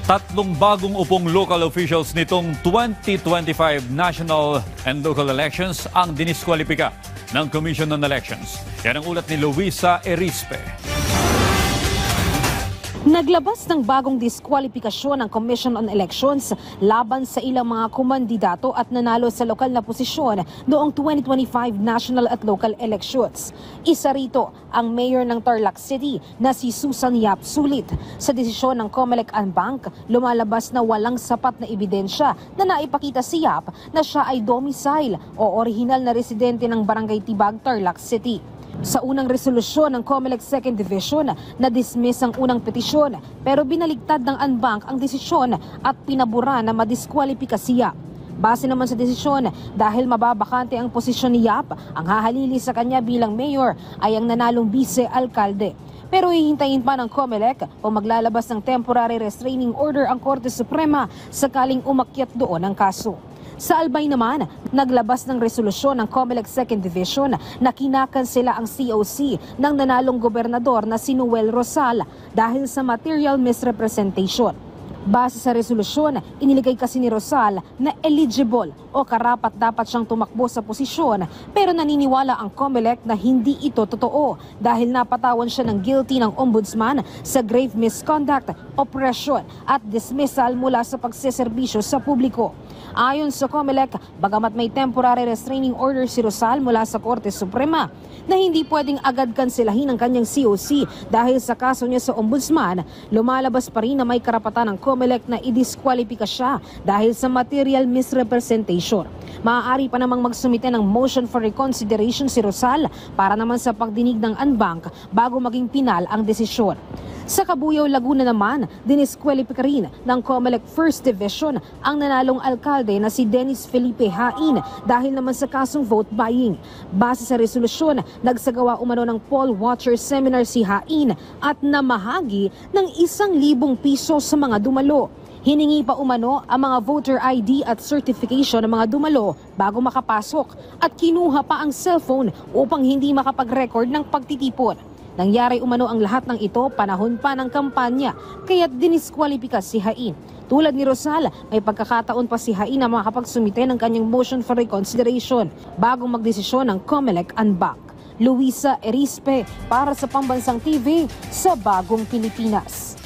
Tatlong bagong upong local officials nitong 2025 national and local elections ang diniskwalipika ng Commission on Elections. Yan ang ulat ni Luisa Erispe. Naglabas ng bagong diskwalifikasyon ng Commission on Elections laban sa ilang mga kumandidato at nanalo sa lokal na posisyon noong 2025 national at local elections. Isa rito ang mayor ng Tarlac City na si Susan Yap Sulit. Sa desisyon ng Comelec and Bank, lumalabas na walang sapat na ebidensya na naipakita si Yap na siya ay domicile o orihinal na residente ng Barangay Tibag, Tarlac City. Sa unang resolusyon ng Comelec 2nd Division, na-dismiss ang unang petisyon pero binaligtad ng Anbank ang desisyon at pinabura na madiskwalipika si Yap. Base naman sa desisyon, dahil mababakante ang posisyon ni Yap, ang hahalili sa kanya bilang mayor ay ang nanalong vice-alkalde. Pero hihintayin pa ng Comelec kung maglalabas ng temporary restraining order ang Korte Suprema sakaling umakyat doon ang kaso. Sa Albay naman, naglabas ng resolusyon ng Comelec 2nd Division na kinakansela ang COC ng nanalong gobernador na si Noel Rosal dahil sa material misrepresentation. Base sa resolusyon, iniligay kasi ni Rosal na eligible o karapat-dapat siyang tumakbo sa posisyon pero naniniwala ang Comelec na hindi ito totoo dahil napatawan siya ng guilty ng ombudsman sa grave misconduct, oppression at dismissal mula sa pagseserbisyo sa publiko. Ayon sa Comelec, bagamat may temporary restraining order si Rosal mula sa Korte Suprema na hindi pwedeng agad kanselahin ang kanyang COC dahil sa kaso niya sa ombudsman, lumalabas pa rin na may karapatan ng Comelec na idiskwalipika siya dahil sa material misrepresentation. Maaari pa namang magsumite ng motion for reconsideration si Rosal para naman sa pagdinig ng Anbank bago maging pinal ang desisyon. Sa Cabuyao, Laguna naman, diniskwalipika rin ng Comelec 1st Division ang nanalong alkalde na si Dennis Felipe Hain dahil naman sa kasong vote buying. Base sa resolusyon, nagsagawa umano ng poll watcher seminar si Hain at namahagi ng 1,000 piso sa mga dumalo. Hiningi pa umano ang mga voter ID at certification ng mga dumalo bago makapasok at kinuha pa ang cellphone upang hindi makapag-record ng pagtitipon. Nangyari umano ang lahat ng ito panahon pa ng kampanya kaya't diniskwalipika si Hain. Tulad ni Rosal, may pagkakataon pa si Hain na makapagsumite ng kanyang motion for reconsideration bago magdesisyon ng Comelec and Bank. Luisa Erispe para sa Pambansang TV sa Bagong Pilipinas.